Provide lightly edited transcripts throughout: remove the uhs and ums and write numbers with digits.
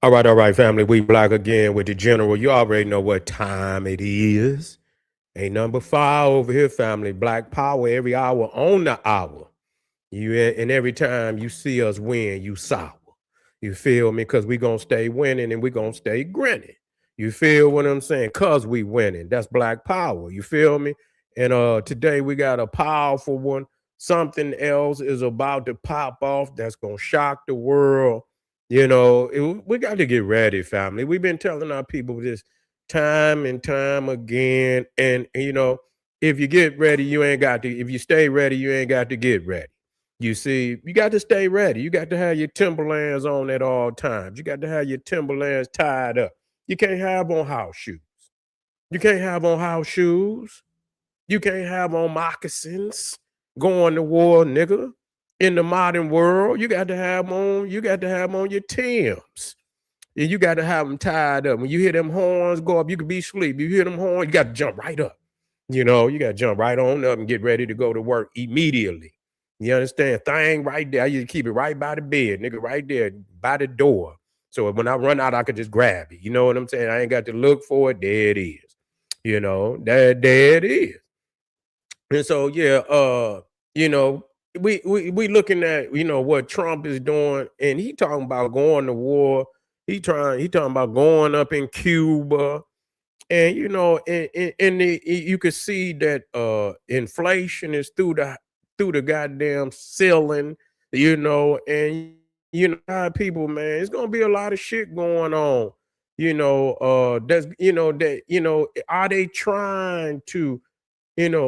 All right, family. We black again with the general. You already know what time it is. Ain't number five over here, family. Black power every hour on the hour. And every time you see us win, you sour. You feel me? Cause we gonna stay winning and we gonna stay grinning. You feel what I'm saying? Cause we winning. That's black power. You feel me? And today we got a powerful one. Something else is about to pop off that's gonna shock the world. We got to get ready, family. We've been telling our people this time and time again. And if you get ready, you ain't got to, if you stay ready, you ain't got to get ready. You see, you got to stay ready. You got to have your Timberlands on at all times. You got to have your Timberlands tied up. You can't have on house shoes. You can't have on house shoes. You can't have on moccasins going to war, nigga. In the modern world, you got to have on your Timbs. And you got to have them tied up. When you hear them horns go up, you could be asleep. You hear them horns, you got to jump right up. You got to jump right on up and get ready to go to work immediately. You understand? Thing right there. I used to keep it right by the bed, nigga, right there by the door. So when I run out, I could just grab it. You know what I'm saying? I ain't got to look for it. There it is. There it is. And so, yeah, you know, we looking at, what Trump is doing, and he talking about going to war. He talking about going up in Cuba. And you could see that inflation is through the goddamn ceiling, and people, man, it's gonna be a lot of shit going on. Are they trying to,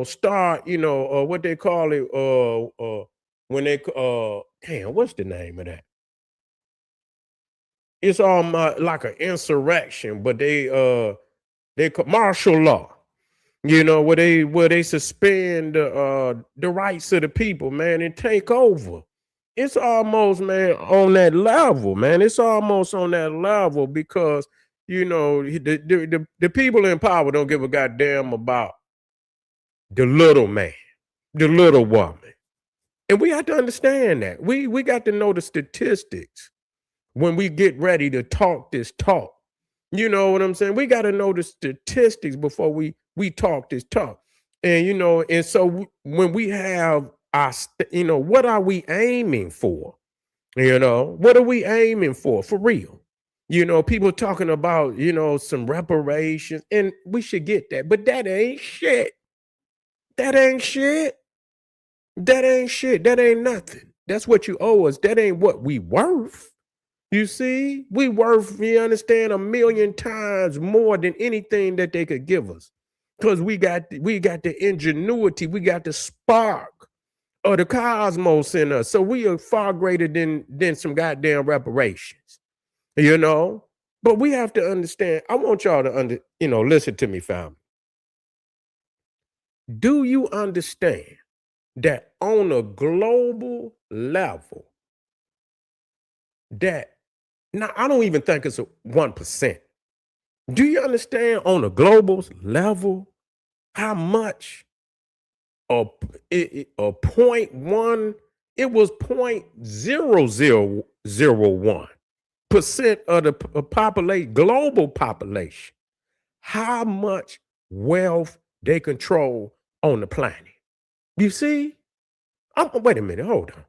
start, what they call it, when they damn, what's the name of that? It's like an insurrection, but they martial law, where they suspend the rights of the people, man, and take over. It's almost, man, on that level, man. It's almost on that level because the people in power don't give a goddamn about the little man, the little woman. And we have to understand that. We got to know the statistics when we get ready to talk this talk. You know what I'm saying? We got to know the statistics before we talk this talk. And and so when we have what are we aiming for? What are we aiming for real? People talking about, some reparations, and we should get that, but that ain't shit. That ain't shit. That ain't shit. That ain't nothing. That's what you owe us. That ain't what we worth. You see, we worth, you understand, 1,000,000 times more than anything that they could give us. Because we got the ingenuity, we got the spark of the cosmos in us. So we are far greater than some goddamn reparations. But we have to understand. I want y'all to listen to me, family. Do you understand that on a global level, that now I don't even think it's a 1%. Do you understand on a global level how much a 0.1, it was 0.0001% of the global population, how much wealth they control on the planet? You see? Wait a minute, hold on.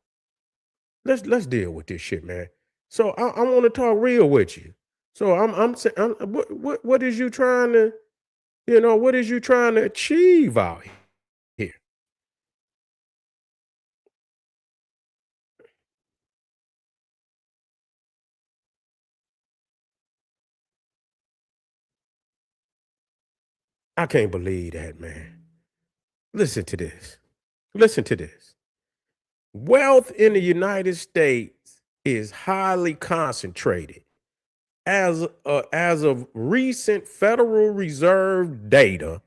Let's deal with this shit, man. So I want to talk real with you. So I'm saying, what is you trying to, what is you trying to achieve out here? I can't believe that, man. Listen to this. Listen to this. Wealth in the United States is highly concentrated. As of recent Federal Reserve data,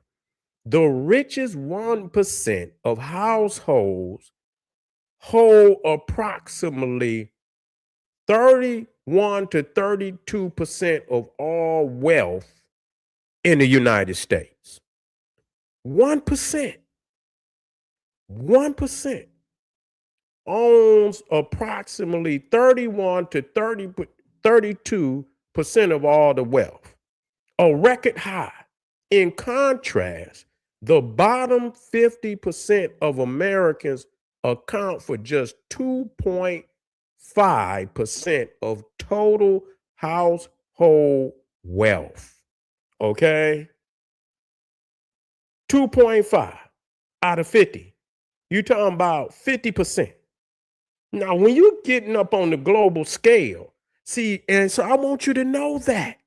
the richest 1% of households hold approximately 31 to 32% of all wealth in the United States. 1%. 1% owns approximately 31 to 32% of all the wealth, a record high. In contrast, the bottom 50% of Americans account for just 2.5% of total household wealth. Okay? 2.5 out of 50. You're talking about 50%. Now, when you're getting up on the global scale, see, and so I want you to know that.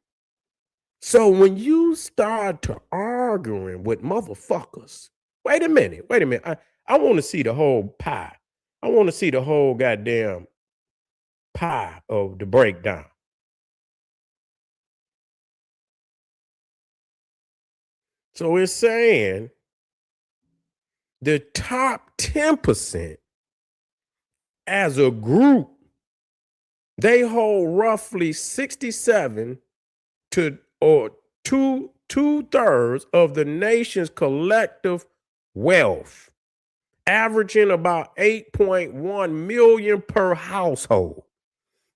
So when you start to arguing with motherfuckers, wait a minute. I want to see the whole pie. I want to see the whole goddamn pie of the breakdown. So it's saying the top 10% as a group, they hold roughly 67 to or two-thirds of the nation's collective wealth, averaging about 8.1 million per household.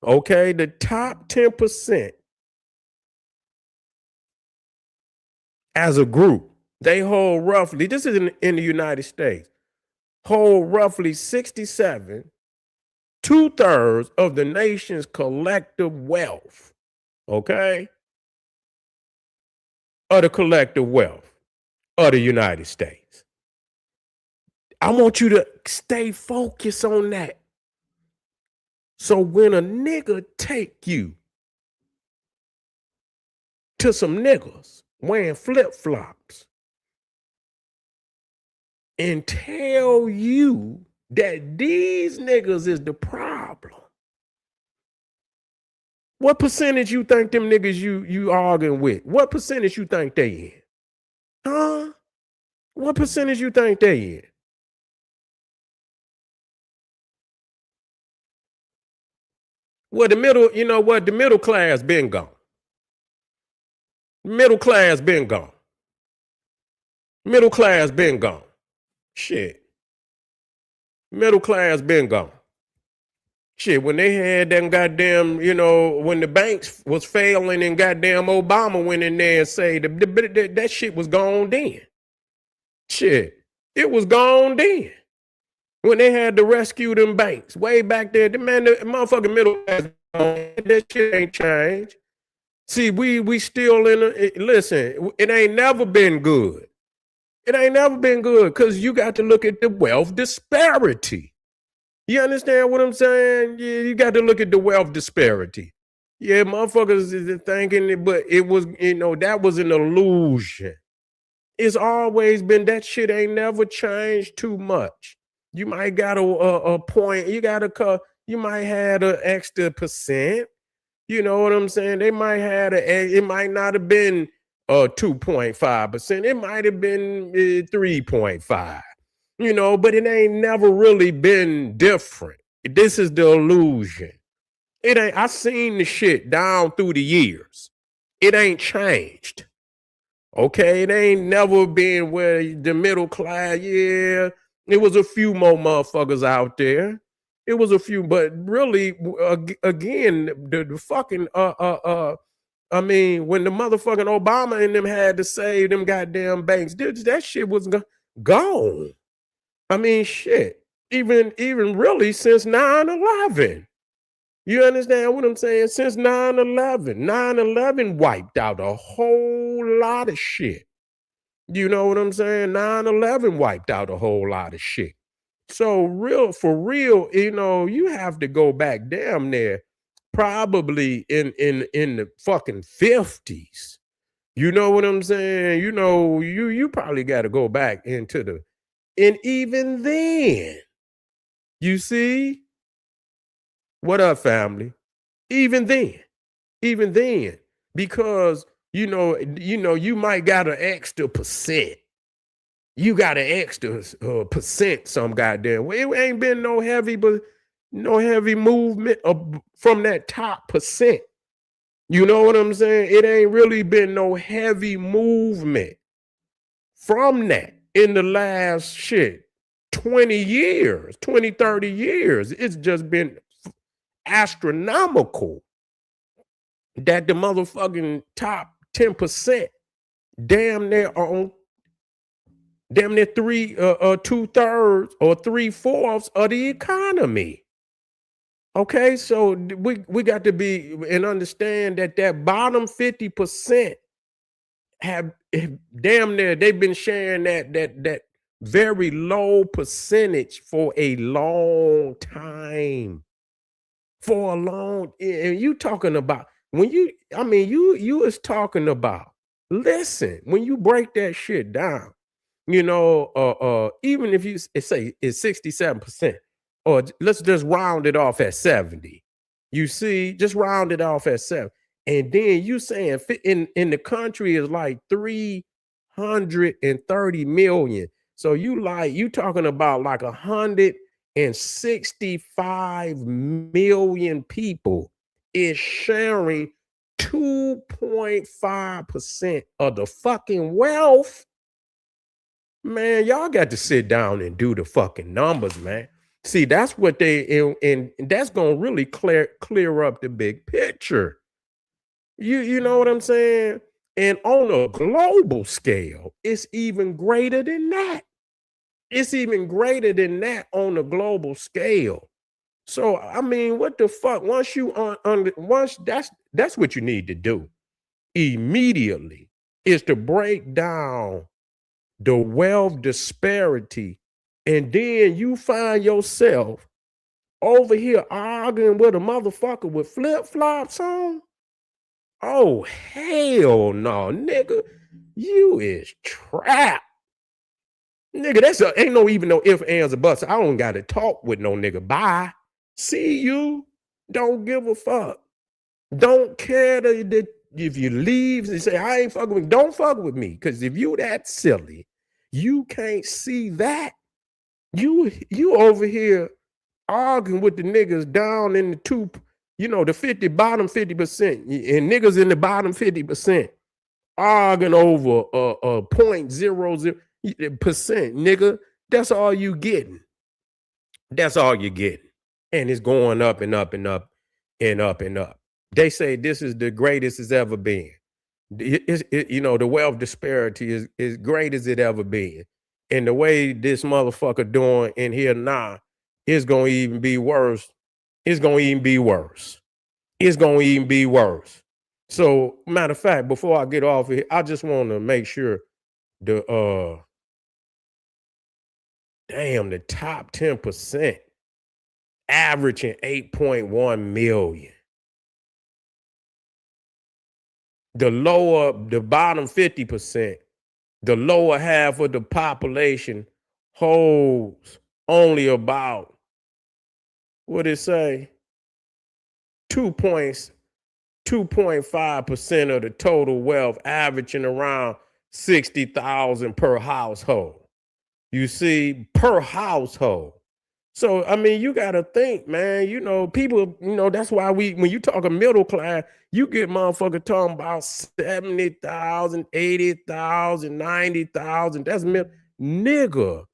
Okay, the top 10% as a group, they hold roughly, this is in the United States, hold roughly 67, two-thirds of the nation's collective wealth. Okay? Of the collective wealth of the United States. I want you to stay focused on that. So when a nigga take you to some niggas wearing flip-flops and tell you that these niggas is the problem, what percentage you think them niggas you arguing with? What percentage you think they in? Huh? What percentage you think they in? Well, the middle, you know what? The middle class been gone. Middle class been gone. Middle class been gone. Shit. Middle class been gone. Shit, when they had them goddamn, you know, when the banks was failing and goddamn Obama went in there and said that shit was gone then. Shit, it was gone then. When they had to rescue them banks way back there, the motherfucking middle class, that shit ain't changed. See, we still listen, it ain't never been good. It ain't never been good because you got to look at the wealth disparity. You understand what I'm saying? Yeah, you got to look at the wealth disparity. Yeah, motherfuckers is thinking, but it was, you know, that was an illusion. It's always been, that shit ain't never changed too much. You might got a point, you might have an extra percent. You know what I'm saying? They might have it might not have been 2.5%. It might have been 3.5. You know, but it ain't never really been different. This is the illusion. It ain't, I seen the shit down through the years. It ain't changed. Okay, it ain't never been where the middle class, yeah, it was a few more motherfuckers out there. It was a few, but really, again, the fucking, I mean, when the motherfucking Obama and them had to save them goddamn banks, that shit was gone. I mean, shit, even really since 9/11. You understand what I'm saying? Since 9/11, 9/11 wiped out a whole lot of shit. You know what I'm saying? 9/11 wiped out a whole lot of shit. So for real, you know, you have to go back damn near probably in the fucking 50s. You know what I'm saying? You know, you probably got to go back and even then, you see, what up, family? Even then, because you might got an extra percent. You got an extra percent, some goddamn way. It ain't been no heavy movement from that top percent. You know what I'm saying? It ain't really been no heavy movement from that in the last 20 years, 20, 30 years. It's just been astronomical. that the motherfucking top 10% damn near on damn near 2/3 or 3/4 of the economy. Okay, so we got to be and understand that that bottom 50% have damn near they've been sharing that very low percentage for a long time. For a long and you talking about when you I mean you is talking about listen, when you break that shit down, even if say it's 67%, or let's just round it off at 70. You see, just round it off at 7. And then you saying in the country is like 330 million. So you talking about like 165 million people is sharing 2.5% of the fucking wealth. Man, y'all got to sit down and do the fucking numbers, man. See, that's what and that's gonna really clear up the big picture. You know what I'm saying? And on a global scale, it's even greater than that. It's even greater than that on a global scale. So I mean, what the fuck? Once you once that's what you need to do immediately is to break down the wealth disparity, and then you find yourself over here arguing with a motherfucker with flip-flops on. Oh hell no, nigga. You is trapped. Nigga, ain't no even no ifs, ands, or buts. I don't gotta talk with no nigga. Bye. See you. Don't give a fuck. Don't care that if you leave and say, I ain't fucking with, don't fuck with me. Cause if you that silly, you can't see that. You over here arguing with the niggas down in the the bottom 50%, and niggas in the bottom 50% arguing over 0.00%, nigga. That's all you getting. That's all you're getting. And it's going up and up and up and up and up. They say this is the greatest it's ever been. The wealth disparity is as great as it ever been. And the way this motherfucker doing in here now is going to even be worse. It's going to even be worse. It's going to even be worse. So, matter of fact, before I get off here, I just want to make sure the top 10% averaging 8.1 million. The bottom 50%, the lower half of the population holds only about, what it say, 2.5% of the total wealth, averaging around 60,000 per household. You see, per household. So, I mean, you got to think, man, people, that's why when you talk a middle class, you get motherfucker talking about 70,000, 80,000, 90,000. That's nigga.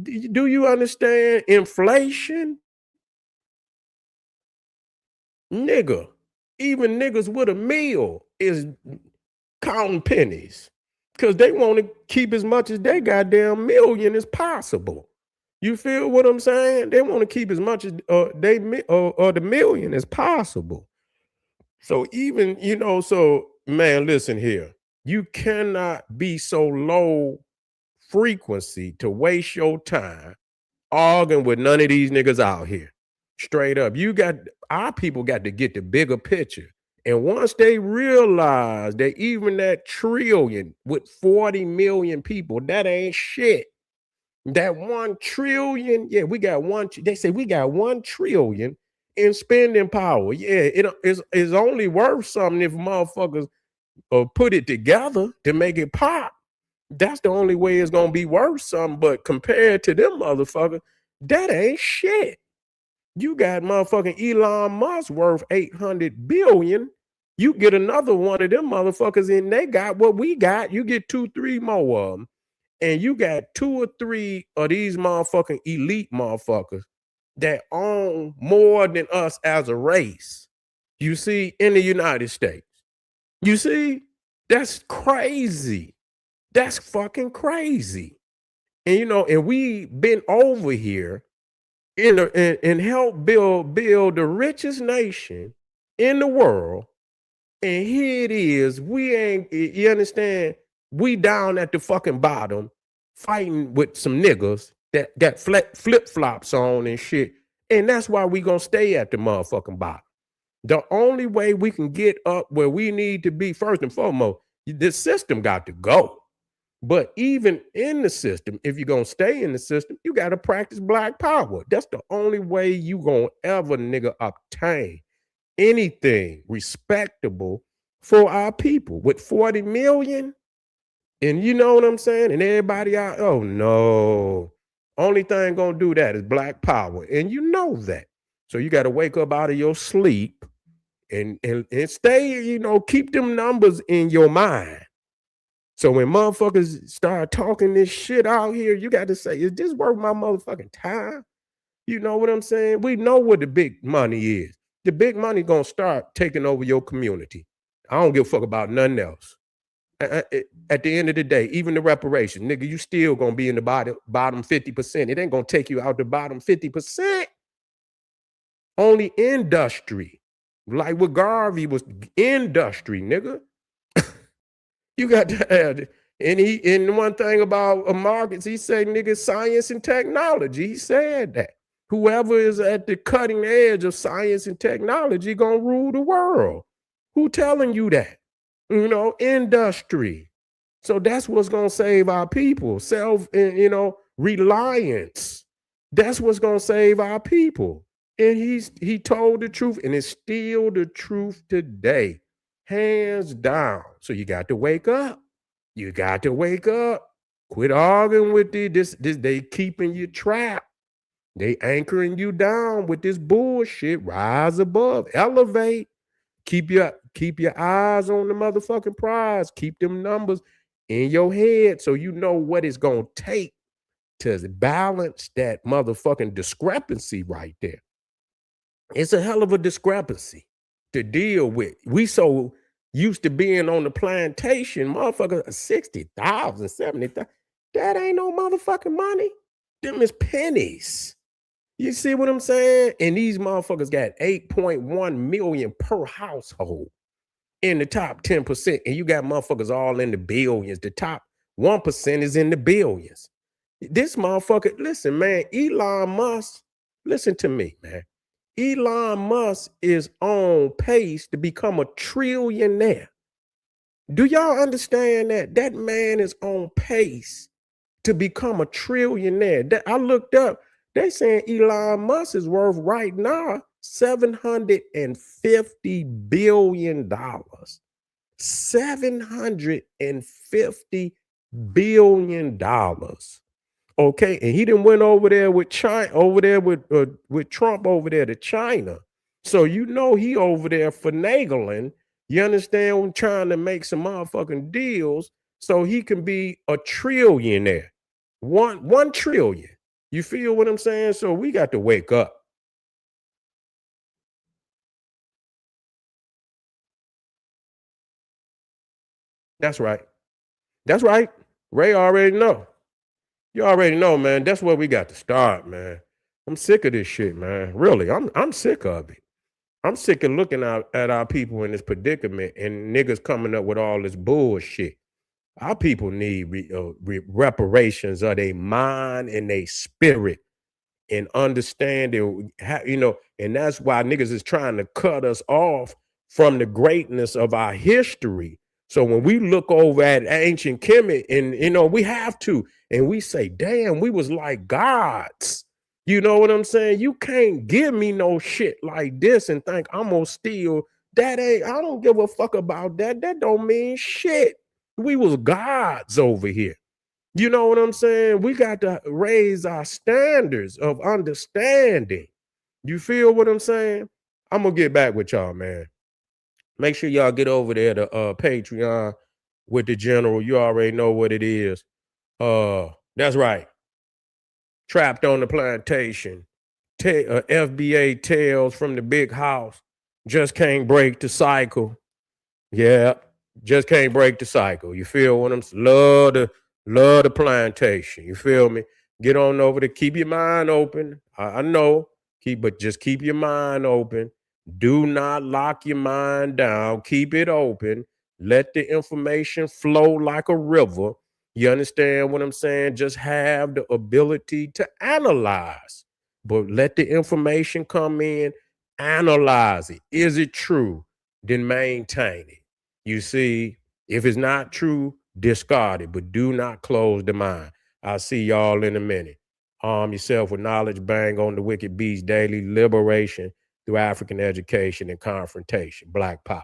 Do you understand inflation? Nigga. Even niggas with a meal is counting pennies because they want to keep as much as their goddamn million as possible. You feel what I'm saying? They want to keep as much as the million as possible. So even, man, listen here. You cannot be so low frequency to waste your time arguing with none of these niggas out here. Straight up. Our people got to get the bigger picture. And once they realize that even that trillion with 40 million people, that ain't shit. That 1 trillion, yeah, they say we got 1 trillion in spending power. Yeah, it is only worth something if motherfuckers put it together to make it pop. That's the only way it's gonna be worth something. But compared to them motherfuckers, that ain't shit. You got motherfucking Elon Musk worth 800 billion. You get another one of them motherfuckers and they got what we got. You get 2-3 more of them. And you got 2 or 3 of these motherfucking elite motherfuckers that own more than us as a race. You see, in the United States. You see, that's crazy. That's fucking crazy. And and we been over here and help build the richest nation in the world. And here it is. We ain't, you understand? We down at the fucking bottom fighting with some niggas that got flip flops on and shit. And that's why we gonna stay at the motherfucking bottom. The only way we can get up where we need to be, first and foremost, the system got to go. But even in the system, if you're gonna stay in the system, you gotta practice black power. That's the only way you gonna ever nigga obtain anything respectable for our people. With 40 million, and you know what I'm saying? And everybody out, oh no. Only thing gonna do that is black power. And you know that. So you gotta wake up out of your sleep and stay, keep them numbers in your mind. So when motherfuckers start talking this shit out here, you got to say, is this worth my motherfucking time? You know what I'm saying? We know what the big money is. The big money gonna start taking over your community. I don't give a fuck about nothing else. At the end of the day, even the reparation, nigga, you still gonna be in the bottom 50%. It ain't gonna take you out the bottom 50%. Only industry. Like what Garvey was, industry, nigga. You got to add, and one thing about markets, he said, nigga, science and technology. He said that whoever is at the cutting edge of science and technology gonna rule the world. Who telling you that? Industry. So that's what's gonna save our people. Reliance. That's what's gonna save our people. And he told the truth, and it's still the truth today. Hands down. So you got to wake up. You got to wake up. Quit arguing with this. They keeping you trapped. They anchoring you down with this bullshit. Rise above. Elevate. Keep your eyes on the motherfucking prize. Keep them numbers in your head so you know what it's gonna take to balance that motherfucking discrepancy right there. It's a hell of a discrepancy to deal with. We so used to being on the plantation, motherfucker, 60,000, 70,000. That ain't no motherfucking money. Them is pennies. You see what I'm saying? And these motherfuckers got 8.1 million per household in the top 10%. And you got motherfuckers all in the billions. The top 1% is in the billions. This motherfucker, listen, man, Elon Musk, listen to me, man. Elon Musk is on pace to become a trillionaire. Do y'all understand that? That man is on pace to become a trillionaire. I looked up, they saying Elon Musk is worth right now $750 billion. $750 billion. Okay, and he done went over there with China, over there with Trump over there to China. So he over there finagling. You understand? Trying to make some motherfucking deals so he can be a trillionaire. One trillion. You feel what I'm saying? So we got to wake up. That's right. That's right. Ray already know. You already know, man. That's where we got to start, man. I'm sick of this shit, man. Really, I'm sick of it. I'm sick of looking at our people in this predicament and niggas coming up with all this bullshit. Our people need reparations of their mind and their spirit and understanding, and that's why niggas is trying to cut us off from the greatness of our history. So when we look over at ancient Kemet, and we have to, and we say, damn, we was like gods. You know what I'm saying? You can't give me no shit like this and think I'm gonna steal. I don't give a fuck about that. That don't mean shit. We was gods over here. You know what I'm saying? We got to raise our standards of understanding. You feel what I'm saying? I'm gonna get back with y'all, man. Make sure y'all get over there to Patreon with the general. You already know what it is. That's right. Trapped on the plantation. FBA tales from the big house. Just can't break the cycle. Yeah, just can't break the cycle. You feel what I'm saying? Love the plantation. You feel me? Get on over to keep your mind open. I know, but just keep your mind open. Do not lock your mind down. Keep it open. Let the information flow like a river. You understand what I'm saying? Just have the ability to analyze, but let the information come in. Analyze it. Is it true? Then maintain it. You see, if it's not true, discard it, but do not close the mind. I'll see y'all in a minute. Arm yourself with knowledge, bang on the Wicked Beast Daily Liberation through African education and confrontation. Black Power.